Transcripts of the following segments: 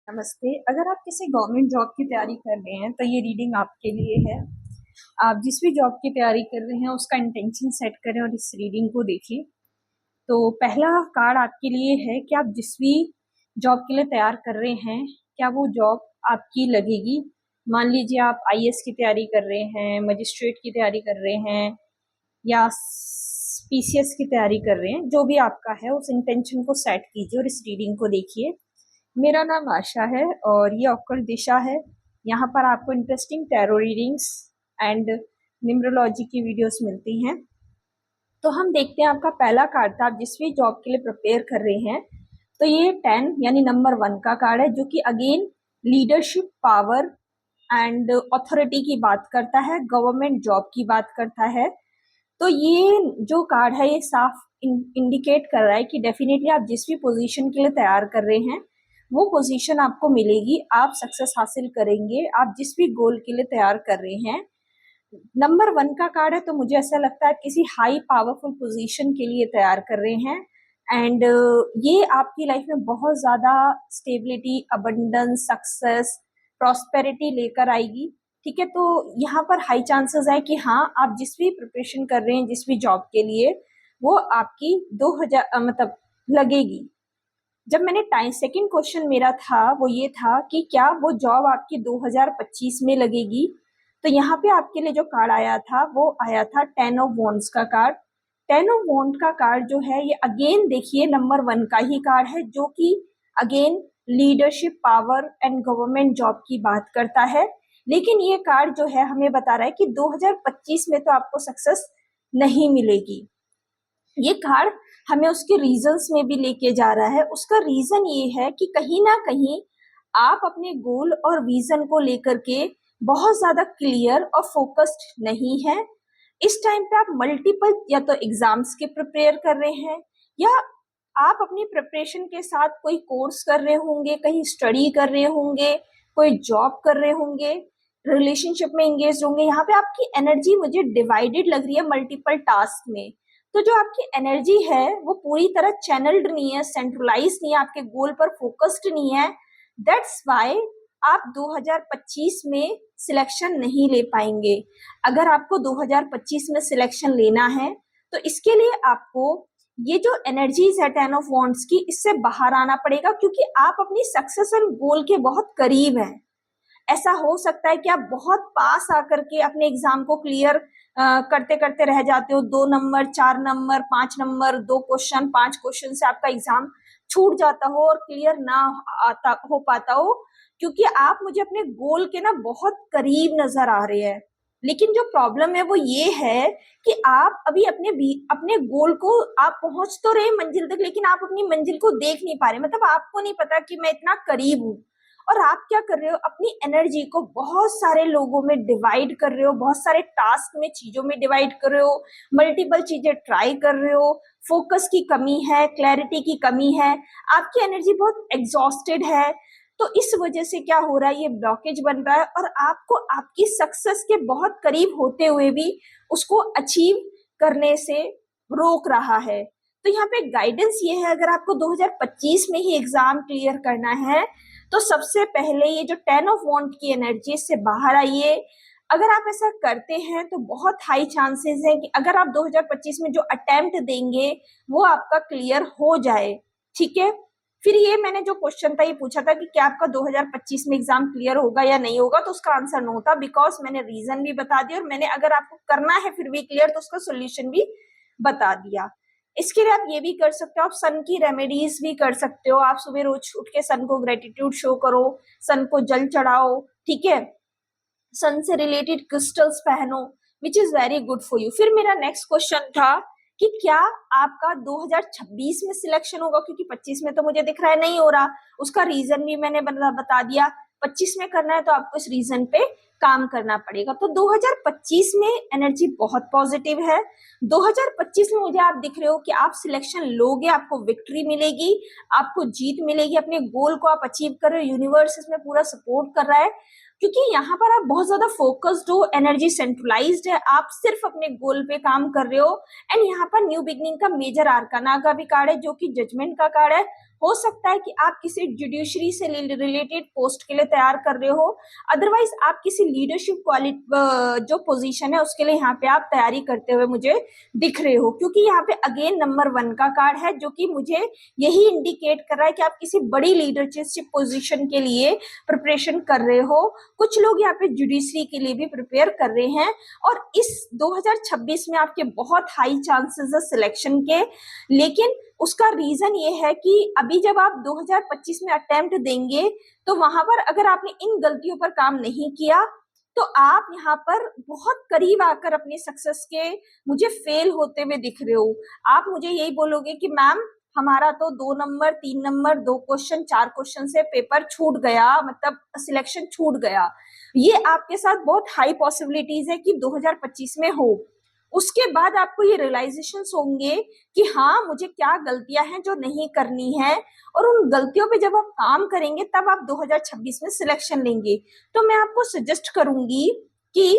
नमस्ते। अगर आप किसी गवर्नमेंट जॉब की तैयारी कर रहे हैं तो ये रीडिंग आपके लिए है। आप जिस भी जॉब की तैयारी कर रहे हैं उसका इंटेंशन सेट करें और इस रीडिंग को देखिए। तो पहला कार्ड आपके लिए है कि आप जिस भी जॉब के लिए तैयार कर रहे हैं, क्या वो जॉब आपकी लगेगी। मान लीजिए आप आईएएस की तैयारी कर रहे हैं, मजिस्ट्रेट की तैयारी कर रहे हैं या पीसीएस की तैयारी कर रहे हैं, जो भी आपका है उस इंटेंशन को सेट कीजिए और इस रीडिंग को देखिए। मेरा नाम आशा है और ये ऑक्कल्ट दिशा है। यहाँ पर आपको interesting tarot readings and numerology की वीडियोस मिलती हैं। तो हम देखते हैं आपका पहला कार्ड था, आप जिस भी जॉब के लिए प्रिपेयर कर रहे हैं। तो ये 10 यानी नंबर 1 का कार्ड है, जो कि again leadership, power and authority की बात करता है, गवर्नमेंट जॉब की बात करता है। तो ये जो कार्ड है ये साफ इंडिकेट कर रहा है कि डेफिनेटली आप जिस भी पोजीशन के लिए तैयार कर रहे हैं वो पोजीशन आपको मिलेगी, आप सक्सेस हासिल करेंगे, आप जिस भी गोल के लिए तैयार कर रहे हैं। नंबर 1 का कार्ड है, तो मुझे ऐसा लगता है किसी हाई पावरफुल पोजीशन के लिए तैयार कर रहे हैं एंड ये आपकी लाइफ में बहुत ज्यादा स्टेबिलिटी, अबंडेंस, सक्सेस, प्रॉस्पेरिटी लेकर आएगी। ठीक है, तो यहाँ पर हाई चांसेस है कि हाँ, आप जिस भी प्रिपरेशन कर रहे हैं जिस भी जॉब के लिए वो आपकी 2000 मतलब लगेगी। जब मैंने टाइम सेकंड क्वेश्चन मेरा था वो ये था कि क्या वो जॉब आपकी 2025 में लगेगी। तो यहाँ पे आपके लिए जो कार्ड आया था वो आया था 10 ऑफ वॉन्ड्स का कार्ड। 10 ऑफ वॉन्ड का कार्ड जो है ये अगेन देखिए नंबर 1 का ही कार्ड है, जो कि again leadership, power and government job की बात करता है। लेकिन ये कार्ड जो है हमें बता रहा है कि 2025 में तो आपको सक्सेस नहीं मिलेगी। ये कार्ड हमें उसके रीजंस में भी लेके जा रहा है। उसका रीजन ये है कि कहीं ना कहीं आप अपने गोल और विजन को लेकर के बहुत ज्यादा क्लियर और फोकस्ड नहीं है। इस टाइम पे आप मल्टीपल या तो एग्जाम्स के प्रिपेयर कर रहे हैं या आप अपनी प्रिपरेशन के साथ कोई कोर्स कर रहे होंगे, कहीं स्टडी कर रहे होंगे, कोई जॉब कर रहे होंगे, रिलेशनशिप में एंगेज होंगे। यहाँ पे आपकी एनर्जी मुझे डिवाइडेड लग रही है मल्टीपल टास्क में। तो जो आपकी एनर्जी है वो पूरी तरह चैनल्ड नहीं है, सेंट्रलाइज नहीं है, आपके गोल पर फोकस्ड नहीं है। दैट्स वाई आप 2025 में सिलेक्शन नहीं ले पाएंगे। अगर आपको 2025 में सिलेक्शन लेना है तो इसके लिए आपको ये जो एनर्जीज है 10 ऑफ वॉन्ड्स की, इससे बाहर आना पड़ेगा, क्योंकि आप अपनी सक्सेस एंड गोल के बहुत करीब हैं। ऐसा हो सकता है कि आप बहुत पास आकर के अपने एग्जाम को क्लियर करते करते रह जाते हो। 2 number, 4 number, 5 number, 2 question, 5 question से आपका एग्जाम छूट जाता हो और क्लियर ना आता हो पाता हो, क्योंकि आप मुझे अपने गोल के ना बहुत करीब नजर आ रहे हैं। लेकिन जो प्रॉब्लम है वो ये है कि आप अभी अपने गोल को आप पहुंच तो रहे मंजिल तक, लेकिन आप अपनी मंजिल को देख नहीं पा रहे। मतलब आपको नहीं पता कि मैं इतना करीब हूँ। और आप क्या कर रहे हो, अपनी एनर्जी को बहुत सारे लोगों में डिवाइड कर रहे हो, बहुत सारे टास्क में, चीजों में डिवाइड कर रहे हो, मल्टीपल चीजें ट्राई कर रहे हो। फोकस की कमी है, क्लैरिटी की कमी है, आपकी एनर्जी बहुत एग्जॉस्टेड है। तो इस वजह से क्या हो रहा है, ये ब्लॉकेज बन रहा है और आपको आपकी सक्सेस के बहुत करीब होते हुए भी उसको अचीव करने से रोक रहा है। तो यहाँ पे गाइडेंस ये है, अगर आपको 2025 में ही एग्जाम क्लियर करना है तो सबसे पहले ये जो 10 ऑफ वॉन्ड की एनर्जी से बाहर आइए। अगर आप ऐसा करते हैं तो बहुत हाई चांसेस है कि अगर आप 2025 में जो अटेम्प्ट देंगे वो आपका क्लियर हो जाए। ठीक है, फिर ये मैंने जो क्वेश्चन था ये पूछा था कि क्या आपका 2025 में एग्जाम क्लियर होगा या नहीं होगा, तो उसका आंसर नो था, बिकॉज मैंने रीजन भी बता दिया और मैंने अगर आपको करना है फिर भी क्लियर तो उसका सोल्यूशन भी बता दिया। इसके लिए आप ये भी कर सकते हो, आप सन की रेमेडीज भी कर सकते हो। आप सुबह रोज उठ के सन को ग्रेटिट्यूड शो करो, सन को जल चढ़ाओ। ठीक है, सन से रिलेटेड क्रिस्टल्स पहनो, which is very good for you. फिर मेरा नेक्स्ट क्वेश्चन था कि क्या आपका 2026 में सिलेक्शन होगा, क्योंकि 25 में तो मुझे दिख रहा है नहीं हो रहा। उसका रीजन भी मैंने बता दिया। 25 में करना है तो आपको इस रीजन पे काम करना पड़ेगा। तो 2025 में एनर्जी बहुत पॉजिटिव है। 2025 में मुझे आप दिख रहे हो कि आप सिलेक्शन लोगे, आपको विक्ट्री मिलेगी, आपको जीत मिलेगी, अपने गोल को आप अचीव कर रहे हो, यूनिवर्स इसमें पूरा सपोर्ट कर रहा है। क्योंकि यहाँ पर आप बहुत ज्यादा फोकस्ड हो, एनर्जी सेंट्रलाइज्ड है, आप सिर्फ अपने गोल पे काम कर रहे हो। एंड यहाँ पर न्यू बिगनिंग का मेजर आर्काना का भी कार्ड है जो कि जजमेंट का कार्ड है। हो सकता है कि आप किसी जुडिशरी से रिलेटेड पोस्ट के लिए तैयार कर रहे हो, अदरवाइज आप किसी लीडरशिप क्वालिटी जो पोजीशन है उसके लिए यहाँ पे आप तैयारी करते हुए मुझे दिख रहे हो। क्योंकि यहाँ पे अगेन नंबर 1 का कार्ड है जो कि मुझे यही इंडिकेट कर रहा है कि आप किसी बड़ी लीडरशिप पोजीशन के लिए प्रिपरेशन कर रहे हो। कुछ लोग यहाँ पे जुडिशरी के लिए भी प्रिपेयर कर रहे हैं और इस 2026 में आपके बहुत हाई चांसेस है सिलेक्शन के। लेकिन उसका रीजन ये है कि अभी जब आप 2025 में अटेम्प्ट देंगे तो वहां पर अगर आपने इन गलतियों पर काम नहीं किया तो आप यहाँ पर बहुत करीब आकर अपने सक्सेस के मुझे फेल होते हुए दिख रहे हो। आप मुझे यही बोलोगे कि मैम हमारा तो 2 नंबर 3 नंबर 2 क्वेश्चन 4 क्वेश्चन से पेपर छूट गया, मतलब सिलेक्शन छूट गया। ये आपके साथ बहुत हाई पॉसिबिलिटीज है कि 2025 में हो। उसके बाद आपको ये रियलाइजेशन होंगे कि हाँ मुझे क्या गलतियां हैं जो नहीं करनी है, और उन गलतियों पे जब आप काम करेंगे तब आप 2026 में सिलेक्शन लेंगे। तो मैं आपको सजेस्ट करूंगी कि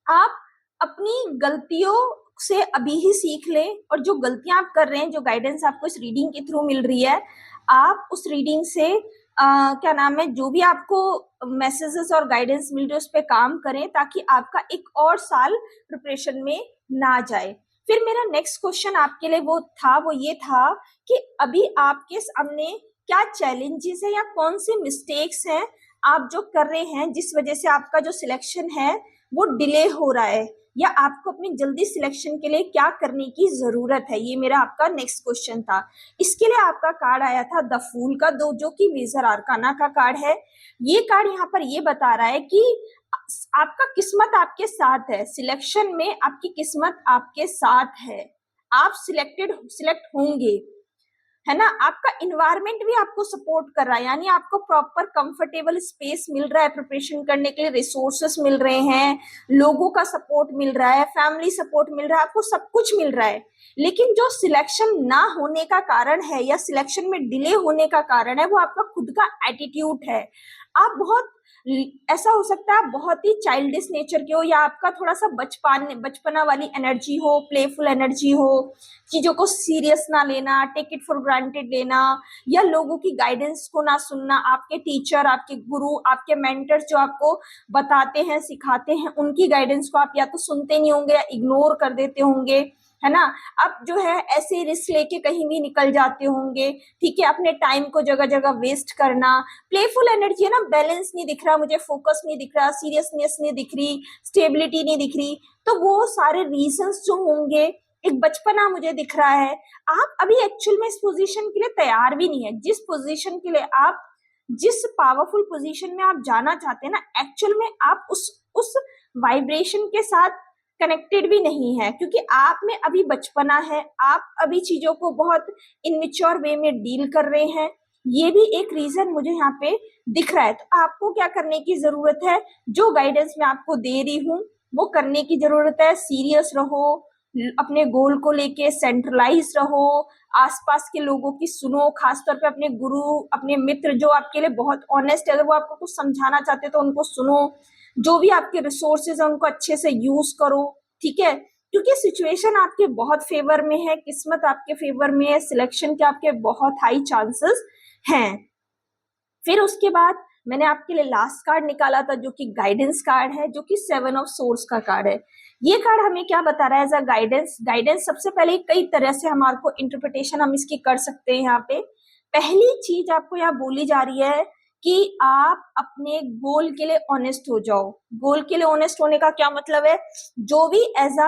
आप अपनी गलतियों से अभी ही सीख लें, और जो गलतियां आप कर रहे हैं, जो गाइडेंस आपको इस रीडिंग के थ्रू मिल रही है, आप उस रीडिंग से क्या नाम है, जो भी आपको मैसेजेस और गाइडेंस मिल रही है उस पर काम करें ताकि आपका एक और साल प्रिपरेशन में ना जाए। फिर मेरा नेक्स्ट क्वेश्चन आपके लिए वो ये था कि अभी आपके सामने क्या चैलेंजेस है या कौन से मिस्टेक्स हैं आप जो कर रहे हैं जिस वजह से आपका जो सिलेक्शन है वो डिले हो रहा है, या आपको अपनी जल्दी सिलेक्शन के लिए क्या करने की जरूरत है। ये मेरा आपका नेक्स्ट क्वेश्चन था। इसके लिए आपका कार्ड आया था द फूल का, दो जो कि मेजर आर्काना का कार्ड है। ये कार्ड यहाँ पर ये बता रहा है कि आपका किस्मत आपके साथ है, सिलेक्शन में आपकी किस्मत आपके साथ है, आप सिलेक्ट होंगे, है ना। आपका इन्वायरमेंट भी आपको सपोर्ट कर रहा है, यानी आपको प्रॉपर कंफर्टेबल स्पेस मिल रहा है प्रिपरेशन करने के लिए, रिसोर्सेस मिल रहे हैं, लोगों का सपोर्ट मिल रहा है, फैमिली सपोर्ट मिल रहा है, आपको सब कुछ मिल रहा है। लेकिन जो सिलेक्शन ना होने का कारण है या सिलेक्शन में डिले होने का कारण है वो आपका खुद का एटीट्यूड है। आप बहुत, ऐसा हो सकता है आप बहुत ही चाइल्डिश नेचर के हो, या आपका थोड़ा सा बचपना वाली एनर्जी हो, प्लेफुल एनर्जी हो, चीजों को सीरियस ना लेना, टेक इट फॉर ग्रांटेड लेना, या लोगों की गाइडेंस को ना सुनना, आपके टीचर, आपके गुरु, आपके मेंटर्स जो आपको बताते हैं सिखाते हैं उनकी गाइडेंस को आप या तो सुनते नहीं होंगे या इग्नोर कर देते होंगे, है ना। अब जो है ऐसे रिस्क लेके कहीं भी निकल जाते होंगे, ठीक है, अपने टाइम को जगह जगह वेस्ट करना, प्लेफुल एनर्जी है ना, बैलेंस नहीं दिख रहा मुझे, फोकस नहीं दिख रहा, सीरियसनेस नहीं दिख रही, स्टेबिलिटी नहीं दिख रही, तो वो सारे रीजंस जो होंगे, एक बचपना मुझे दिख रहा है। आप अभी एक्चुअल में इस पोजीशन के लिए तैयार भी नहीं है, जिस पोजीशन के लिए आप, जिस पावरफुल पोजीशन में आप जाना चाहते हैं ना, एक्चुअल में आप उस वाइब्रेशन के साथ कनेक्टेड भी नहीं है, क्योंकि आप में अभी बचपना है, आप अभी चीजों को बहुत इनमेच्योर वे में डील कर रहे हैं। ये भी एक रीजन मुझे यहाँ पे दिख रहा है। तो आपको क्या करने की जरूरत है, जो गाइडेंस मैं आपको दे रही हूँ वो करने की जरूरत है। सीरियस रहो, अपने गोल को लेके सेंट्रलाइज रहो, आसपास के लोगों की सुनो, खासतौर पे अपने गुरु, अपने मित्र जो आपके लिए बहुत ऑनेस्ट है, अगर वो आपको कुछ समझाना चाहते तो उनको सुनो, जो भी आपके रिसोर्सेज है उनको अच्छे से यूज करो, ठीक है, क्योंकि सिचुएशन आपके बहुत फेवर में है, किस्मत आपके फेवर में है, सिलेक्शन के आपके बहुत हाई चांसेस हैं। फिर उसके बाद मैंने आपके लिए लास्ट कार्ड निकाला था जो कि गाइडेंस कार्ड है, जो कि 7 ऑफ सोर्स का कार्ड है। ये कार्ड हमें क्या बता रहा है एज अ गाइडेंस सबसे पहले कई तरह से हमारे को इंटरप्रिटेशन हम इसकी कर सकते हैं। यहाँ पे पहली चीज आपको यहाँ बोली जा रही है कि आप अपने गोल के लिए ऑनेस्ट हो जाओ। गोल के लिए ऑनेस्ट होने का क्या मतलब है, जो भी एज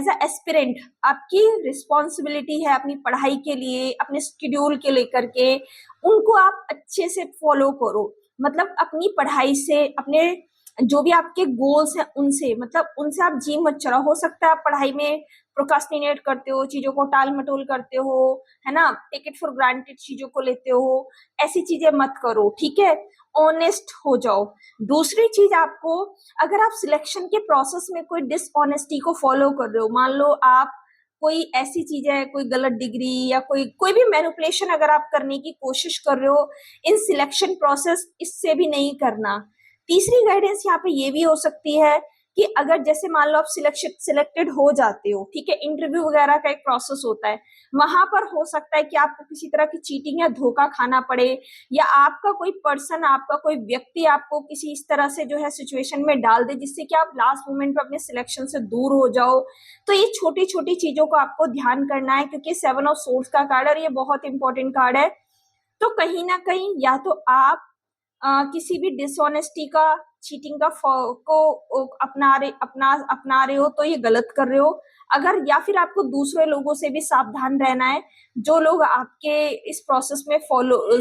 अ एस्पिरेंट आपकी रिस्पॉन्सिबिलिटी है अपनी पढ़ाई के लिए, अपने शेड्यूल के लेकर के, उनको आप अच्छे से फॉलो करो। मतलब अपनी पढ़ाई से, अपने जो भी आपके गोल्स हैं उनसे, मतलब उनसे आप जी मत चढ़ाओ। हो सकता है आप पढ़ाई में प्रोकास्टिनेट करते हो, चीजों को टाल मटोल करते हो, है ना, टेक इट फॉर ग्रांटेड चीजों को लेते हो, ऐसी चीजें मत करो, ठीक है, ऑनेस्ट हो जाओ। दूसरी चीज आपको, अगर आप सिलेक्शन के प्रोसेस में कोई डिसऑनेस्टी को फॉलो कर रहे हो, मान लो आप कोई ऐसी चीज है, कोई गलत डिग्री या कोई भी मैनिपुलेशन अगर आप करने की कोशिश कर रहे हो इन सिलेक्शन प्रोसेस, इससे भी नहीं करना। तीसरी गाइडेंस यहाँ पे ये भी हो सकती है कि अगर जैसे मान लो आप सिलेक्टेड हो जाते हो, ठीक है, इंटरव्यू वगैरह का एक प्रोसेस होता है, वहां पर हो सकता है कि आपको किसी तरह की चीटिंग या धोखा खाना पड़े, या आपका कोई पर्सन, आपका कोई व्यक्ति आपको किसी इस तरह से जो है सिचुएशन में डाल दे जिससे कि आप लास्ट मोमेंट पे अपने सिलेक्शन से दूर हो जाओ। तो ये छोटी छोटी चीजों को आपको ध्यान करना है, क्योंकि 7 ऑफ सोर्ड्स का कार्ड है और ये बहुत इंपॉर्टेंट कार्ड है। तो कहीं ना कहीं या तो आप किसी भी डिसऑनेस्टी का, चीटिंग का को अपना रहे हो तो ये गलत कर रहे हो। अगर या फिर आपको दूसरे लोगों से भी सावधान रहना है, जो लोग आपके इस प्रोसेस में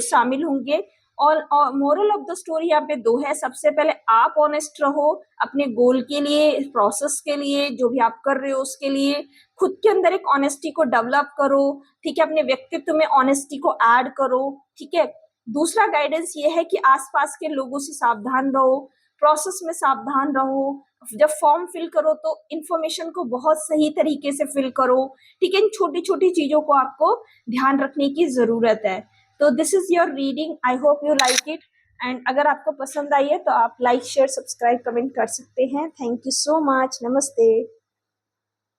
शामिल होंगे। और मोरल ऑफ द स्टोरी यहाँ पे दो है। सबसे पहले आप ऑनेस्ट रहो अपने गोल के लिए, प्रोसेस के लिए, जो भी आप कर रहे हो उसके लिए। खुद के अंदर एक ऑनेस्टी को डेवलप करो, ठीक है, अपने व्यक्तित्व में ऑनेस्टी को ऐड करो, ठीक है। दूसरा गाइडेंस ये है कि आसपास के लोगों से सावधान रहो, प्रोसेस में सावधान रहो। जब फॉर्म फिल करो तो इंफॉर्मेशन को बहुत सही तरीके से फिल करो, ठीक है। इन छोटी छोटी चीजों को आपको ध्यान रखने की जरूरत है। तो this is your reading, I hope you like it. And अगर आपको पसंद आई है तो आप लाइक, शेयर, सब्सक्राइब, कमेंट कर सकते हैं। Thank you so much. नमस्ते।